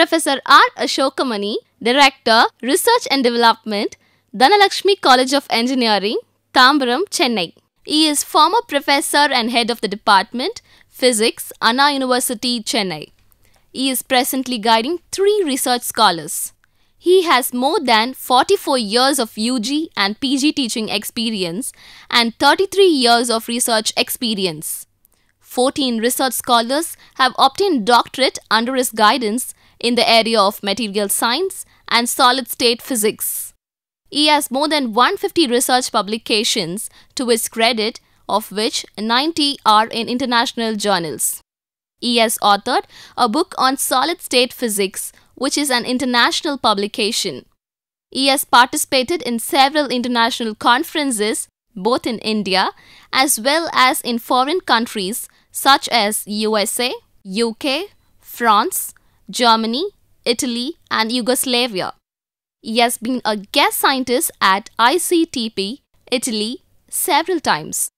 Professor R. Ashokamani, Director, Research and Development, Dhanalakshmi College of Engineering, Tambaram, Chennai. He is former professor and head of the department, Physics, Anna University, Chennai. He is presently guiding 3 research scholars. He has more than 44 years of UG and PG teaching experience and 33 years of research experience. 14 research scholars have obtained doctorate under his guidance in the area of material science and solid-state physics. He has more than 150 research publications to his credit, of which 90 are in international journals. He has authored a book on solid-state physics, which is an international publication. He has participated in several international conferences, both in India as well as in foreign countries such as USA, UK, France, Germany, Italy, and Yugoslavia. He has been a guest scientist at ICTP, Italy, several times.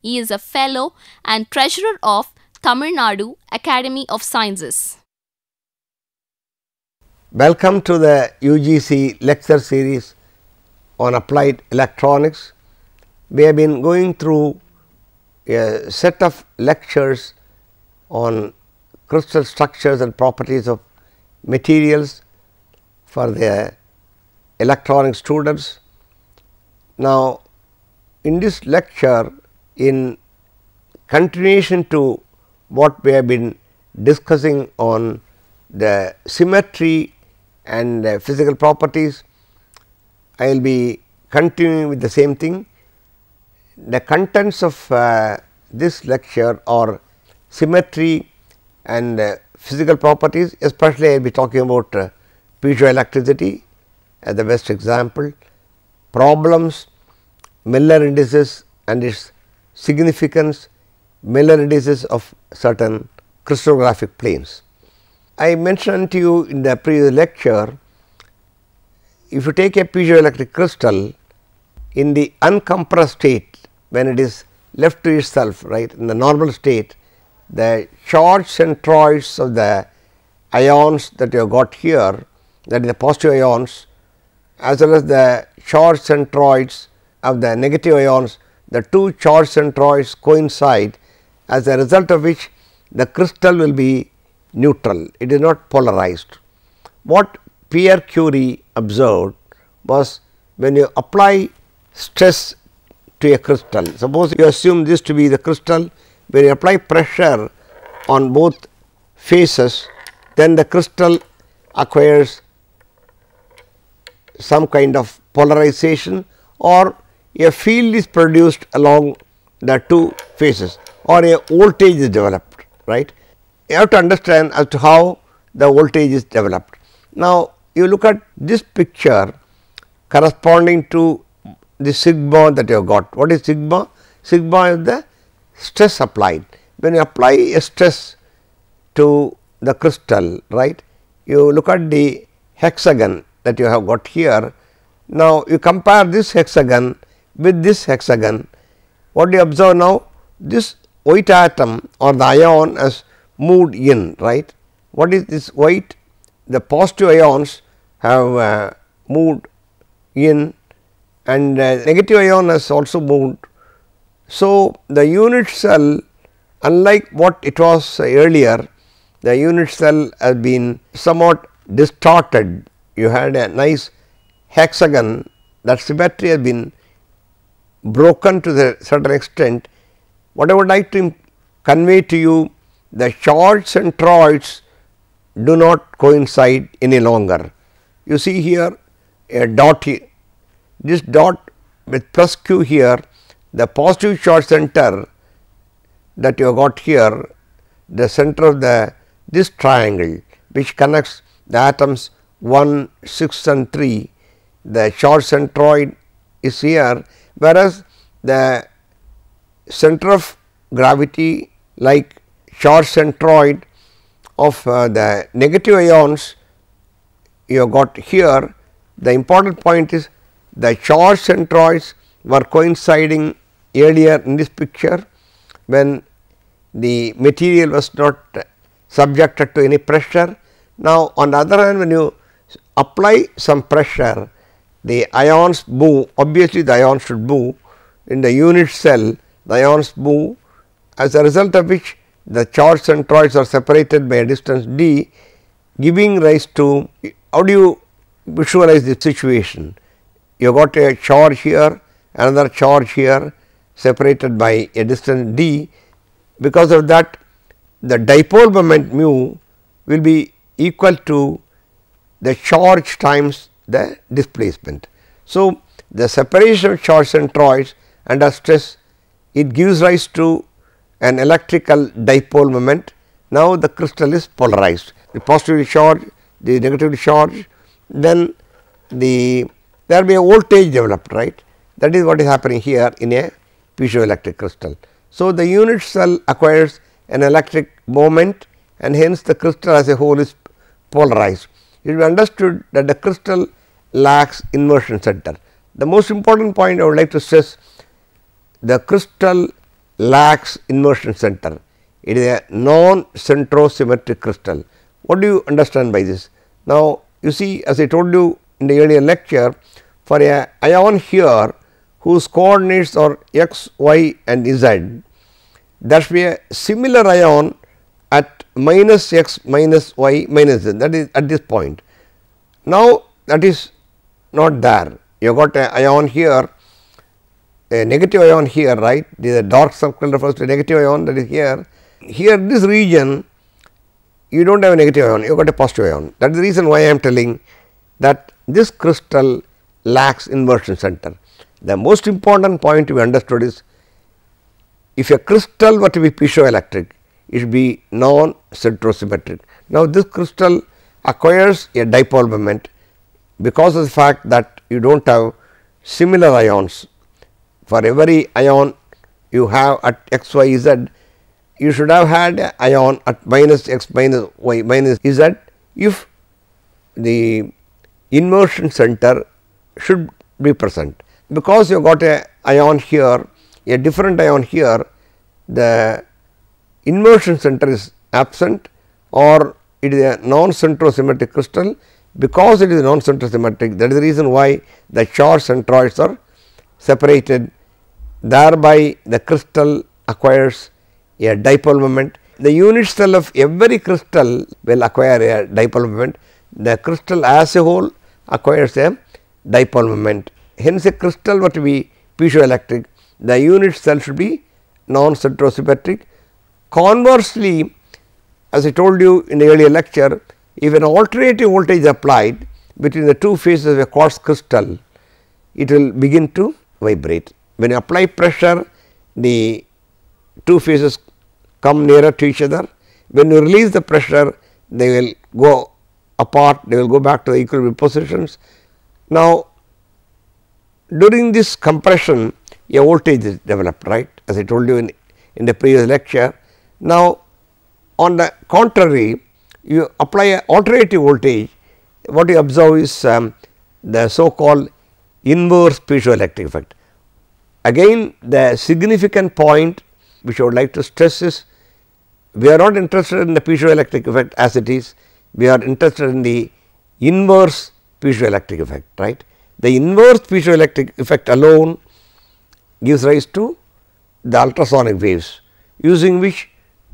He is a fellow and treasurer of Tamil Nadu Academy of Sciences. Welcome to the UGC lecture series on applied electronics. We have been going through a set of lectures on crystal structures and properties of materials for the electronic students. Now, in this lecture, in continuation to what we have been discussing on the symmetry and physical properties, I will be continuing with the same thing. The contents of this lecture are symmetry and physical properties, especially I will be talking about piezoelectricity as the best example, problems, Miller indices and its significance, Miller indices of certain crystallographic planes. I mentioned to you in the previous lecture, if you take a piezoelectric crystal in the uncompressed state, when it is left to itself, right, in the normal state, the charge centroids of the ions that you have got here, that is the positive ions, as well as the charge centroids of the negative ions, the two charge centroids coincide, as a result of which the crystal will be neutral, it is not polarized. What Pierre Curie observed was, when you apply stress to a crystal, suppose you assume this to be the crystal, when you apply pressure on both faces, then the crystal acquires some kind of polarization, or a field is produced along the two faces, or a voltage is developed, right. You have to understand as to how the voltage is developed. Now, you look at this picture corresponding to the sigma that you have got. What is sigma? Sigma is the stress applied. When you apply a stress to the crystal, right, you look at the hexagon that you have got here. Now, you compare this hexagon with this hexagon. What do you observe now? This white atom or the ion has moved in, right. What is this white? The positive ions have moved in, and negative ion has also moved. So, the unit cell, unlike what it was earlier, the unit cell has been somewhat distorted. You had a nice hexagon, that symmetry has been broken to the certain extent. What I would like to convey to you, the charge centroids do not coincide any longer. You see here a dot here, this dot with plus q here, the positive charge center that you have got here, the center of this triangle which connects the atoms 1, 6 and 3, the charge centroid is here, whereas the center of gravity like charge centroid of the negative ions you have got here. The important point is the charge centroids were coinciding earlier in this picture, when the material was not subjected to any pressure. Now, on the other hand, when you apply some pressure, the ions move, obviously the ions should move in the unit cell, the ions move, as a result of which the charge centroids are separated by a distance d, giving rise to, how do you visualize this situation? You got a charge here, another charge here, separated by a distance d. Because of that, the dipole moment mu will be equal to the charge times the displacement. So, the separation of charge centroids under stress, it gives rise to an electrical dipole moment. Now, the crystal is polarized, the positively charged, the negatively charged, then there will be a voltage developed, right. That is what is happening here in a piezoelectric crystal. So, the unit cell acquires an electric moment and hence the crystal as a whole is polarized. It will be understood that the crystal lacks inversion center. The most important point I would like to stress, the crystal lacks inversion center. It is a non-centrosymmetric crystal. What do you understand by this? Now, you see, as I told you in the earlier lecture, for a ion here whose coordinates are x, y and z, there should be a similar ion at minus x, minus y, minus z, that is at this point. Now, that is not there. You have got a ion here, a negative ion here, right. This dark circle refers to a negative ion, that is here. Here this region you do not have a negative ion, you have got a positive ion. That is the reason why I am telling that this crystal lacks inversion center. The most important point to be understood is, if a crystal were to be piezoelectric, it should be non-centrosymmetric. Now, this crystal acquires a dipole moment because of the fact that you do not have similar ions. For every ion you have at x, y, z, you should have had an ion at minus x, minus y, minus z, if the inversion center should be present. Because you have got a ion here, a different ion here, the inversion center is absent or it is a non-centrosymmetric crystal. Because it is non-centrosymmetric, that is the reason why the charge centroids are separated, thereby the crystal acquires a dipole moment. The unit cell of every crystal will acquire a dipole moment. The crystal as a whole acquires a dipole moment. Hence, a crystal were to be piezoelectric, the unit cell should be non-centrosymmetric. Conversely, as I told you in the earlier lecture, if an alternating voltage is applied between the two faces of a quartz crystal, it will begin to vibrate. When you apply pressure, the two faces come nearer to each other. When you release the pressure, they will go apart, they will go back to the equilibrium positions. Now, during this compression, a voltage is developed, right, as I told you in the previous lecture. Now, on the contrary, you apply a alternating voltage, what you observe is the so called inverse piezoelectric effect. Again, the significant point which I would like to stress is, we are not interested in the piezoelectric effect as it is, we are interested in the inverse piezoelectric effect, right. The inverse piezoelectric effect alone gives rise to the ultrasonic waves, using which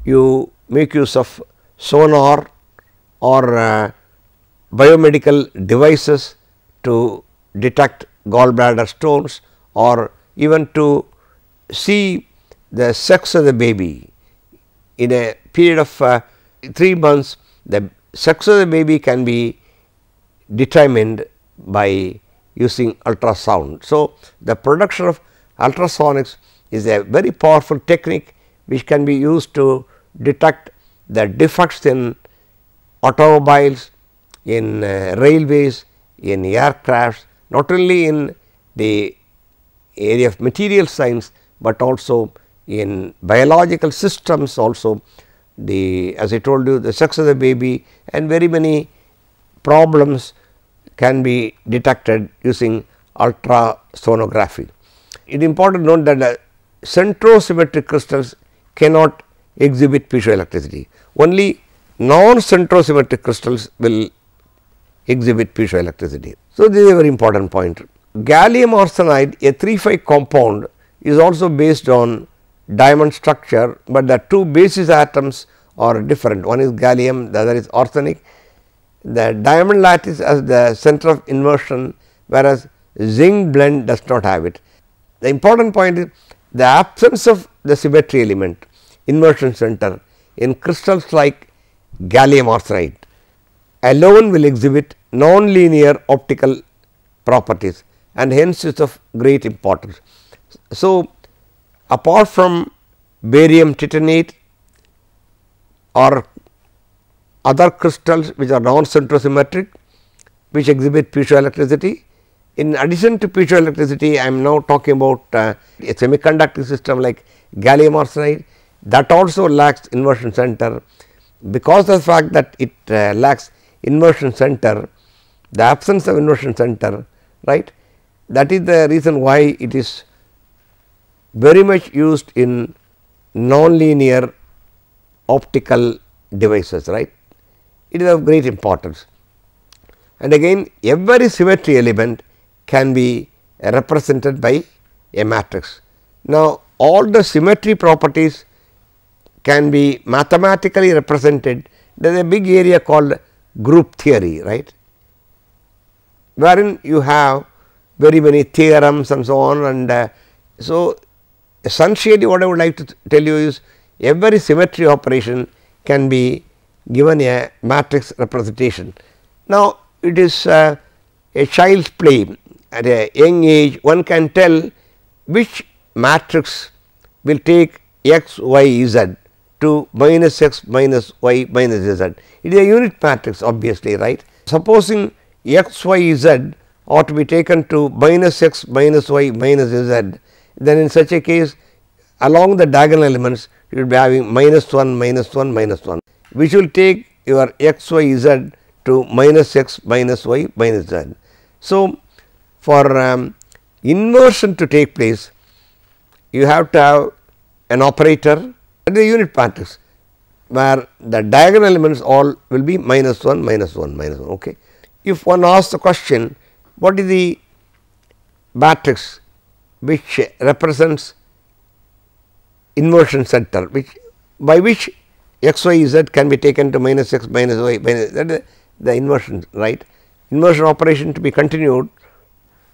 you make use of sonar or biomedical devices to detect gallbladder stones, or even to see the sex of the baby. In a period of 3 months, the sex of the baby can be determined by using ultrasound. So, the production of ultrasonics is a very powerful technique which can be used to detect the defects in automobiles, in railways, in aircrafts, not only in the area of material science, but also in biological systems also. The, as I told you, the sex of the baby and very many problems can be detected using ultrasonography. It is important to note that the centrosymmetric crystals cannot exhibit piezoelectricity. Only non-centrosymmetric crystals will exhibit piezoelectricity. So, this is a very important point. Gallium arsenide, a 3,5 compound, is also based on diamond structure, but the two basis atoms are different. One is gallium, the other is arsenic. The diamond lattice has the center of inversion, whereas zinc blende does not have it. The important point is the absence of the symmetry element, inversion center, in crystals like gallium arsenide alone will exhibit non-linear optical properties, and hence is of great importance. So, apart from barium titanate or other crystals which are non-centrosymmetric, which exhibit piezoelectricity. In addition to piezoelectricity, I am now talking about a semiconducting system like gallium arsenide, that also lacks inversion center. Because of the fact that it lacks inversion center, the absence of inversion center, right, that is the reason why it is very much used in non-linear optical devices, right. It is of great importance. And again, every symmetry element can be represented by a matrix. Now, all the symmetry properties can be mathematically represented. There is a big area called group theory, right, wherein you have very many theorems and so on. And so, essentially what I would like to tell you is every symmetry operation can be given a matrix representation. Now, it is a child's play. At a young age, one can tell which matrix will take x, y, z to minus x minus y minus z. It is a unit matrix obviously, right. Supposing x, y, z ought to be taken to minus x minus y minus z, then in such a case along the diagonal elements you will be having minus 1 minus 1 minus 1, which will take your x, y, z to minus x minus y minus z. So, for inversion to take place, you have to have an operator at the unit matrix, where the diagonal elements all will be minus 1 minus 1 minus 1. Okay. If one asks the question, what is the matrix which represents inversion center, which by which x, y, z can be taken to minus x minus y minus, that is the inversion, right. Inversion operation to be continued,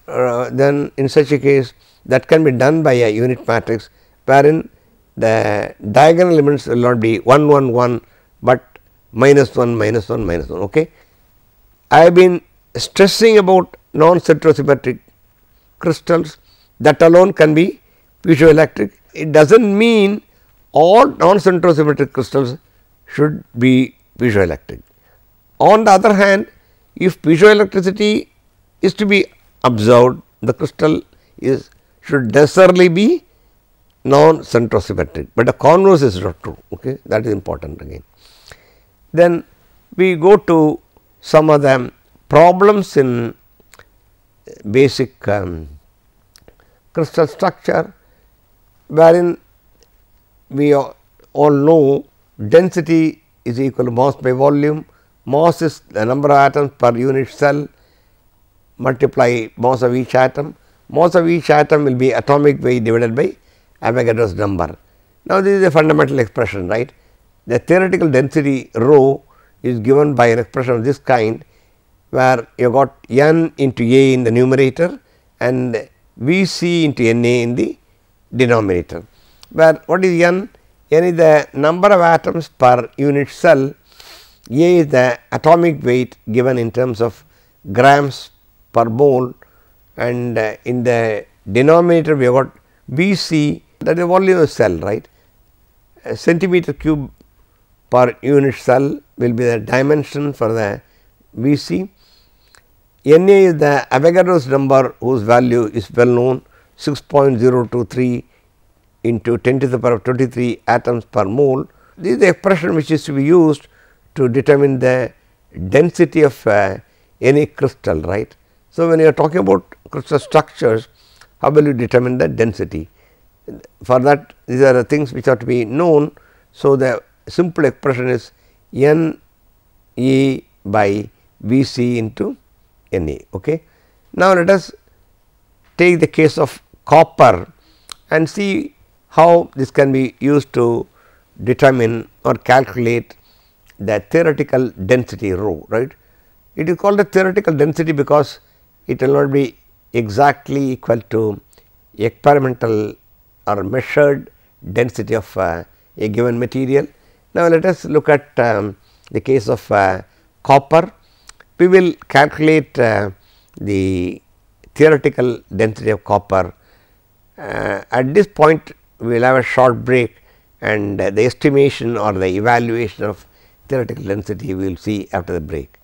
then in such a case that can be done by a unit matrix, wherein the diagonal elements will not be 1 1 1, but minus 1 minus 1 minus 1. Okay. I have been stressing about non-centrosymmetric crystals, that alone can be piezoelectric. It does not mean all non-centrosymmetric crystals should be piezoelectric. On the other hand, if piezoelectricity is to be observed, the crystal should necessarily be non-centrosymmetric, but the converse is not true. Okay. That is important again. Then we go to some of the problems in basic crystal structure, wherein we all know density is equal to mass by volume. Mass is the number of atoms per unit cell multiply mass of each atom. Mass of each atom will be atomic weight divided by Avogadro's number. Now, this is a fundamental expression, right. The theoretical density rho is given by an expression of this kind, where you got n into A in the numerator and V c into N A in the denominator, where what is n? N is the number of atoms per unit cell, A is the atomic weight given in terms of grams per mole, and in the denominator we have got V c, that is the volume of cell, right. A centimeter cube per unit cell will be the dimension for the V c. N A is the Avogadro's number, whose value is well known, 6.023 into 10 to the power of 23 atoms per mole. This is the expression which is to be used to determine the density of any crystal, right. So, when you are talking about crystal structures, how will you determine the density? For that, these are the things which are to be known. So, the simple expression is N A by V C into N A. Okay. Now, let us take the case of copper and see how this can be used to determine or calculate the theoretical density rho, right. It is called the theoretical density because it will not be exactly equal to experimental or measured density of a given material. Now, let us look at the case of copper. We will calculate the theoretical density of copper. At this point, we will have a short break, and the estimation or the evaluation of theoretical density we will see after the break.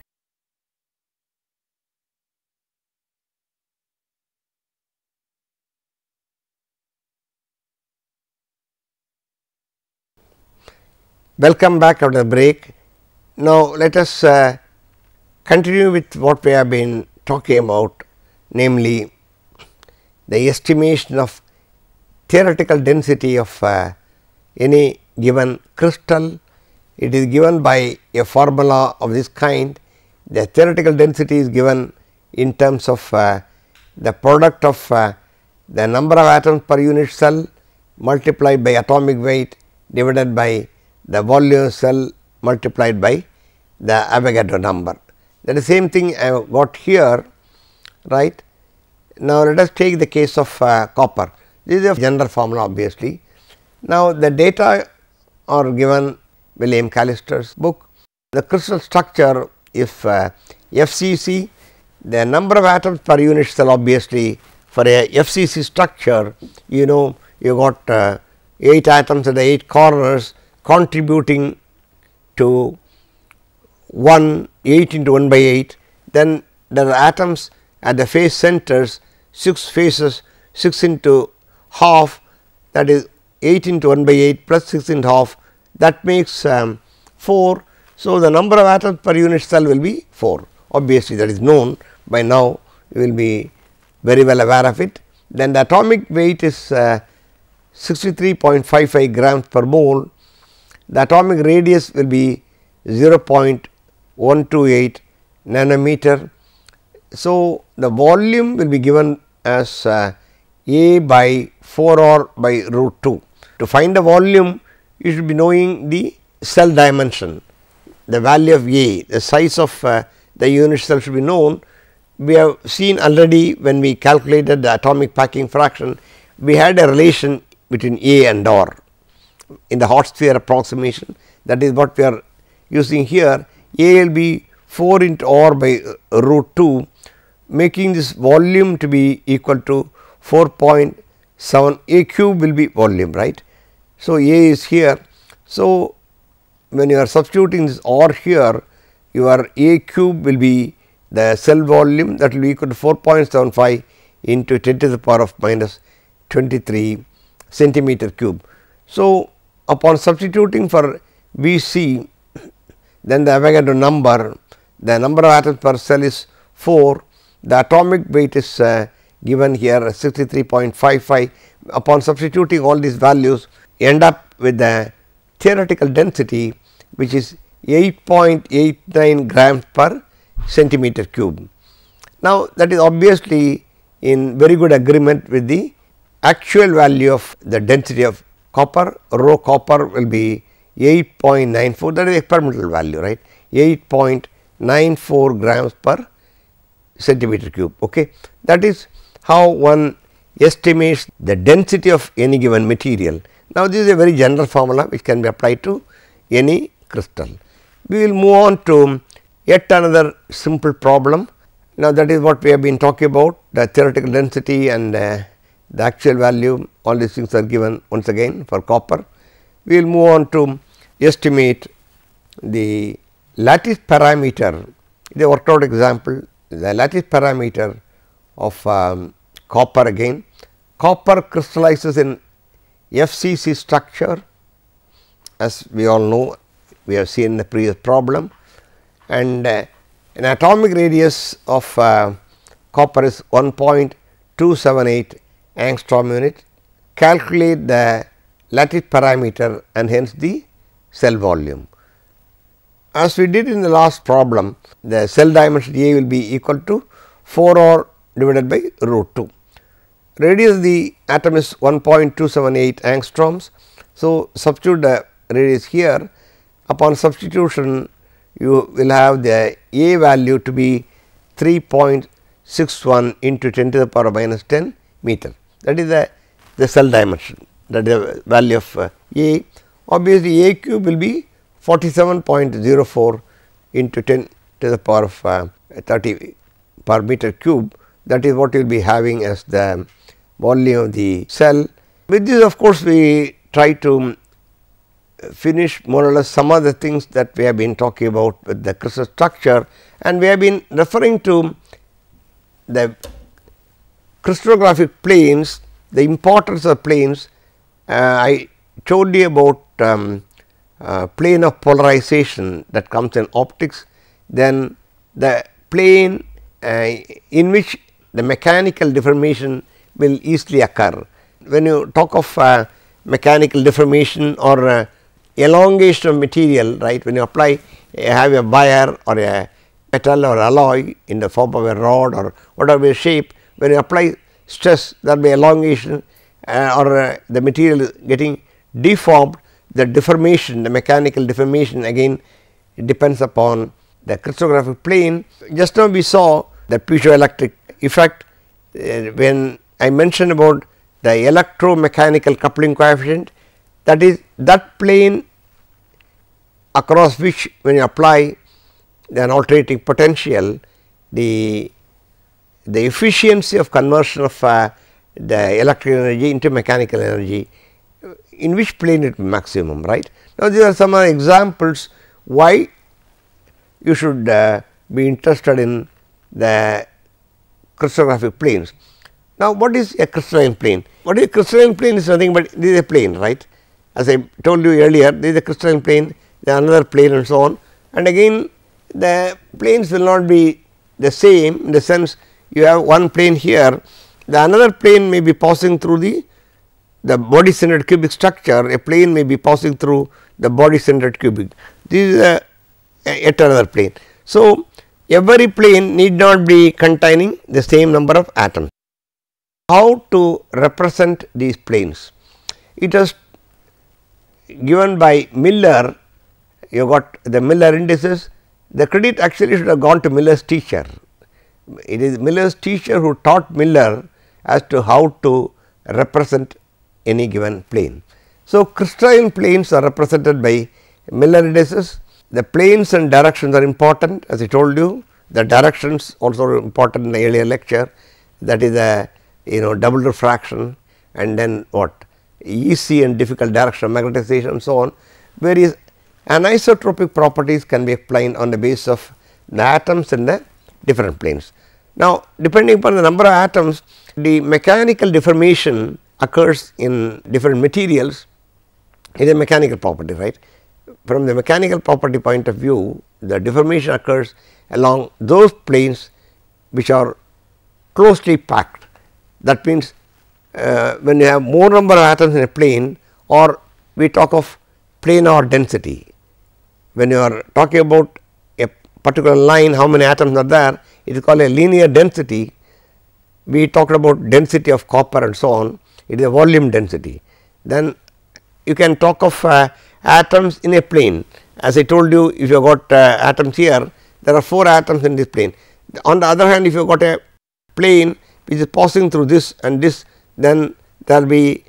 Welcome back after the break. Now, let us continue with what we have been talking about, namely the estimation of theoretical density of any given crystal. It is given by a formula of this kind. The theoretical density is given in terms of the product of the number of atoms per unit cell multiplied by atomic weight divided by the volume cell multiplied by the Avogadro number. That is the same thing I have got here, right. Now, let us take the case of copper. This is a general formula obviously. Now, the data are given William Callister's book. The crystal structure, if FCC, the number of atoms per unit cell, obviously for a FCC structure, you know, you got 8 atoms at the 8 corners contributing to 8 into 1 by 8. Then there are atoms at the face centers, 6 faces, 6 into half, that is 8 into 1 by 8 plus 6 into half, that makes 4. So, the number of atoms per unit cell will be 4, obviously that is known by now, you will be very well aware of it. Then the atomic weight is 63.55 grams per mole. The atomic radius will be 0.128 nanometer. So, the volume will be given as A by 4R by root 2. To find the volume, you should be knowing the cell dimension, the value of A, the size of the unit cell should be known. We have seen already when we calculated the atomic packing fraction, we had a relation between A and R in the hot sphere approximation. That is what we are using here. A will be 4 into R by root 2, making this volume to be equal to 4.7. A cube will be volume, right. So, A is here. So, when you are substituting this R here, your A cube will be the cell volume, that will be equal to 4.75 into 10 to the power of minus 23 centimeter cube. So, upon substituting for V c, then the Avogadro number, the number of atoms per cell is 4, the atomic weight is given here 63.55. Upon substituting all these values, you end up with the theoretical density, which is 8.89 grams per centimeter cube. Now, that is obviously in very good agreement with the actual value of the density of copper. Rho copper will be 8.94, that is experimental value, right, 8.94 grams per centimeter cube. Okay. That is how one estimates the density of any given material. Now, this is a very general formula which can be applied to any crystal. We will move on to yet another simple problem. Now, that is what we have been talking about, the theoretical density and the actual value, all these things are given once again for copper. We will move on to estimate the lattice parameter. The worked out example, the lattice parameter of copper again. Copper crystallizes in FCC structure, as we all know, we have seen in the previous problem, and an atomic radius of copper is 1.278 angstrom unit. Calculate the lattice parameter and hence the cell volume. as we did in the last problem, the cell dimension A will be equal to 4r divided by root 2. Radius of the atom is 1.278 angstroms. So, substitute the radius here. Upon substitution, you will have the A value to be 3.61 into 10 to the power minus 10 meter. That is the cell dimension, that is the value of A. Obviously, A cube will be 47.04 into 10 to the power of 30 per meter cube. That is what you will be having as the volume of the cell. With this, of course, we try to finish more or less some of the things that we have been talking about with the crystal structure, and we have been referring to the crystallographic planes, the importance of planes. I told you about plane of polarization that comes in optics, then the plane in which the mechanical deformation will easily occur. When you talk of mechanical deformation or elongation of material, right, when you apply have a wire or a metal or alloy in the form of a rod or whatever shape, when you apply stress, there will be elongation or the material is getting deformed. The deformation, the mechanical deformation again depends upon the crystallographic plane. Just now we saw the piezoelectric effect when I mentioned about the electromechanical coupling coefficient, that is that plane across which when you apply an alternating potential, the efficiency of conversion of the electrical energy into mechanical energy, in which plane it will maximum, right. Now, there are some other examples why you should be interested in the crystallographic planes. Now, what is a crystalline plane? What is a crystalline plane is nothing but this is a plane, right. As I told you earlier, this is a crystalline plane, there is another plane and so on, and again the planes will not be the same in the sense you have one plane here, the another plane may be passing through the body centered cubic structure, a plane may be passing through the body centered cubic. This is yet another plane. So, every plane need not be containing the same number of atoms. How to represent these planes? It is given by Miller. You got the Miller indices. The credit actually should have gone to Miller's teacher. It is Miller's teacher who taught Miller as to how to represent any given plane. So, crystalline planes are represented by Miller indices. The planes and directions are important, as I told you. The directions also are important in the earlier lecture, that is the double refraction and then what easy and difficult direction of magnetization and so on. Various anisotropic properties can be applied on the basis of the atoms in the different planes. Now, depending upon the number of atoms, the mechanical deformation occurs in different materials. It is a mechanical property, right. From the mechanical property point of view, the deformation occurs along those planes which are closely packed. That means, when you have more number of atoms in a plane, or we talk of planar density. When you are talking about a particular line, how many atoms are there, it is called a linear density. We talked about density of copper and so on, it is a volume density. Then you can talk of atoms in a plane. As I told you, if you have got atoms here, there are 4 atoms in this plane. On the other hand, if you have got a plane which is passing through this and this, then there will be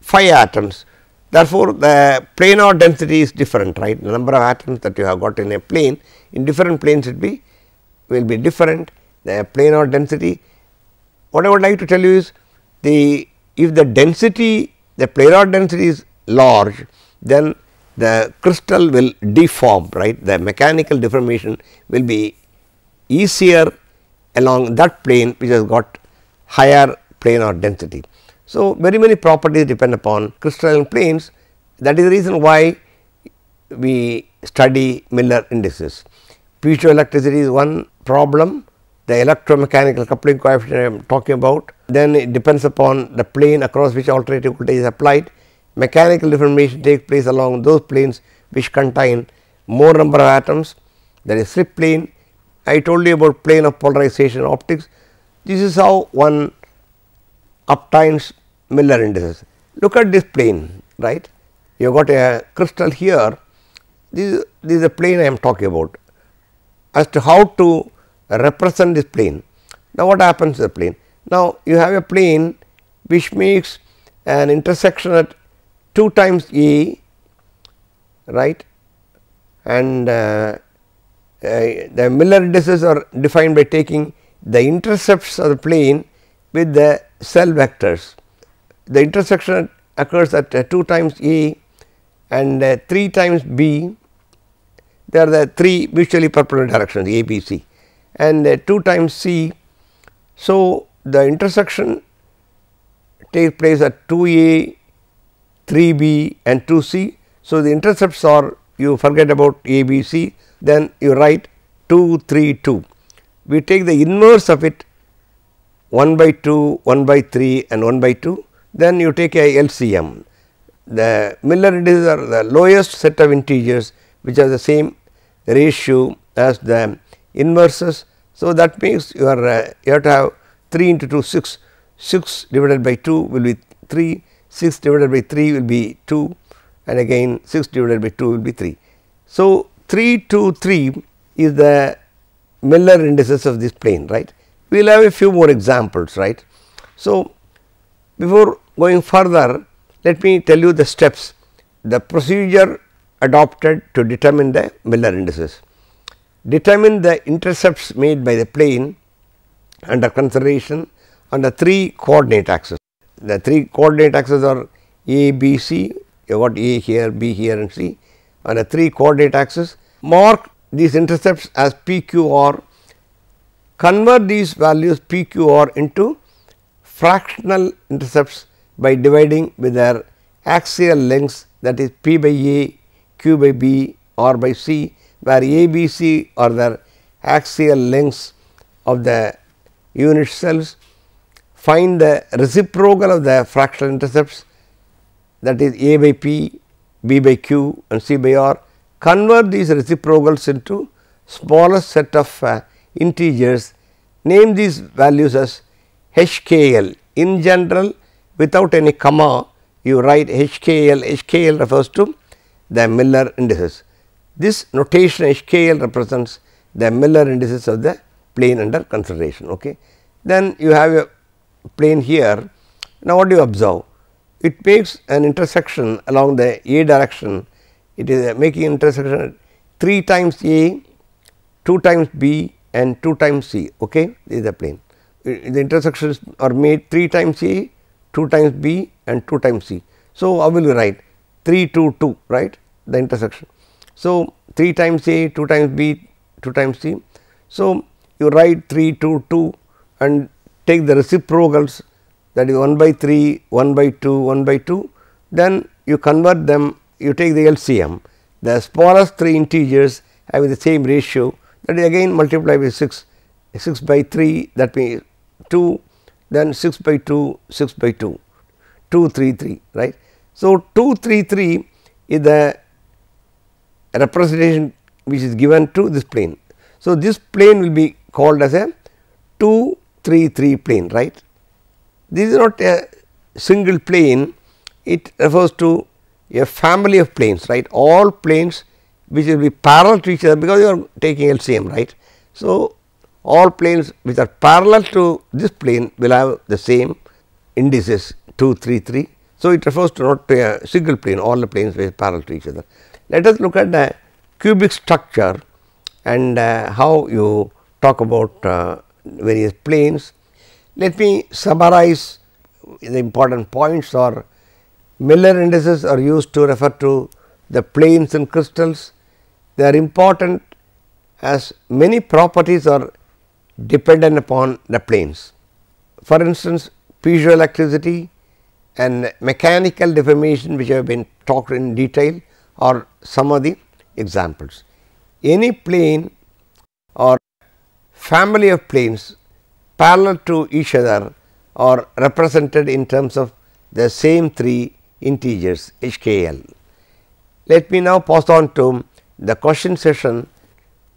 5 atoms. Therefore, the planar density is different, right. The number of atoms that you have got in a plane, in different planes will be different. The planar density, what I would like to tell you is, if the density, the planar density is large, then the crystal will deform, right. The mechanical deformation will be easier along that plane which has got higher planar density. So, very many properties depend upon crystalline planes. That is the reason why we study Miller indices. Piezoelectricity is one problem, the electromechanical coupling coefficient I am talking about. Then it depends upon the plane across which alternating voltage is applied. Mechanical deformation takes place along those planes which contain more number of atoms, that is slip plane. I told you about plane of polarization optics. This is how one obtains Miller indices. Look at this plane, right. You have got a crystal here. This is a plane I am talking about. As to how to represent this plane. Now, what happens to the plane? Now, you have a plane which makes an intersection at 2 times A, right, and the Miller indices are defined by taking the intercepts of the plane with the cell vectors. The intersection occurs at 2 times A and 3 times B. They are the 3 mutually perpendicular directions A, B, C, and 2 times C. So, the intersection takes place at 2A, 3B and 2C. So, the intercepts are, you forget about A, B, C, then you write 2, 3, 2. We take the inverse of it 1 by 2, 1 by 3 and 1 by 2, then you take a LCM. The Miller indices are the lowest set of integers which are the same ratio as the inverses. So, that makes you have to have 3 into 2 6, 6 divided by 2 will be 3, 6 divided by 3 will be 2 and again 6 divided by 2 will be 3. So, 3, 2, 3 is the Miller indices of this plane, right. We will have a few more examples, right. So, before going further, let me tell you the steps, the procedure adopted to determine the Miller indices. Determine the intercepts made by the plane under consideration on the 3 coordinate axes. The 3 coordinate axes are A, B, C, you have got A here, B here and C. On the 3 coordinate axes, mark these intercepts as P, Q, R, convert these values P, Q, R into fractional intercepts by dividing with their axial lengths, that is P by A, Q by B, R by C, where A, B, C are the axial lengths of the unit cells. Find the reciprocal of the fractional intercepts, that is A by P, B by Q and C by R. Convert these reciprocals into smallest set of integers. Name these values as HKL. In general, without any comma, you write HKL. HKL refers to the Miller indices. This notation HKL represents the Miller indices of the plane under consideration. Okay. Then you have a plane here. Now, what do you observe? It makes an intersection along the A direction. It is making intersection at 3 times A, 2 times B and 2 times C. Okay. This is the plane. The intersections are made 3 times A, 2 times B and 2 times C. So, how will you write 3, 2, 2, right, the intersection. So, 3 times A, 2 times B, 2 times C. So, you write 3, 2, 2 and take the reciprocals, that is 1 by 3, 1 by 2, 1 by 2, then you convert them, you take the LCM, the smallest 3 integers having the same ratio, that is again multiply by 6, 6 by 3, that means 2, then 6 by 2, 6 by 2, 2, 3, 3, right. So, 2, 3, 3 is the representation which is given to this plane. So, this plane will be called as a 2, 3, 3 plane, right. This is not a single plane, it refers to a family of planes, right, all planes which will be parallel to each other, because you are taking LCM, right. So, all planes which are parallel to this plane will have the same indices 2, 3, 3. So, it refers to not to a single plane, all the planes which are parallel to each other. Let us look at the cubic structure and how you talk about various planes. Let me summarize the important points. Or Miller indices are used to refer to the planes in crystals. They are important as many properties are dependent upon the planes. For instance, piezoelectricity and mechanical deformation, which have been talked in detail, are some of the examples. Any plane or family of planes parallel to each other are represented in terms of the same 3 integers HKL. Let me now pass on to the question session,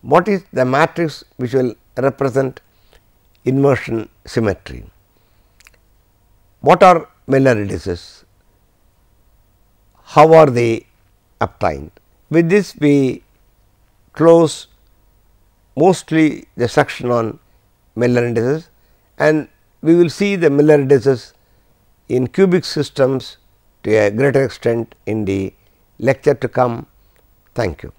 what is the matrix which will represent inversion symmetry? What are Miller indices? How are they obtained? With this we close mostly the section on Miller indices, and we will see the Miller indices in cubic systems to a greater extent in the lecture to come. Thank you.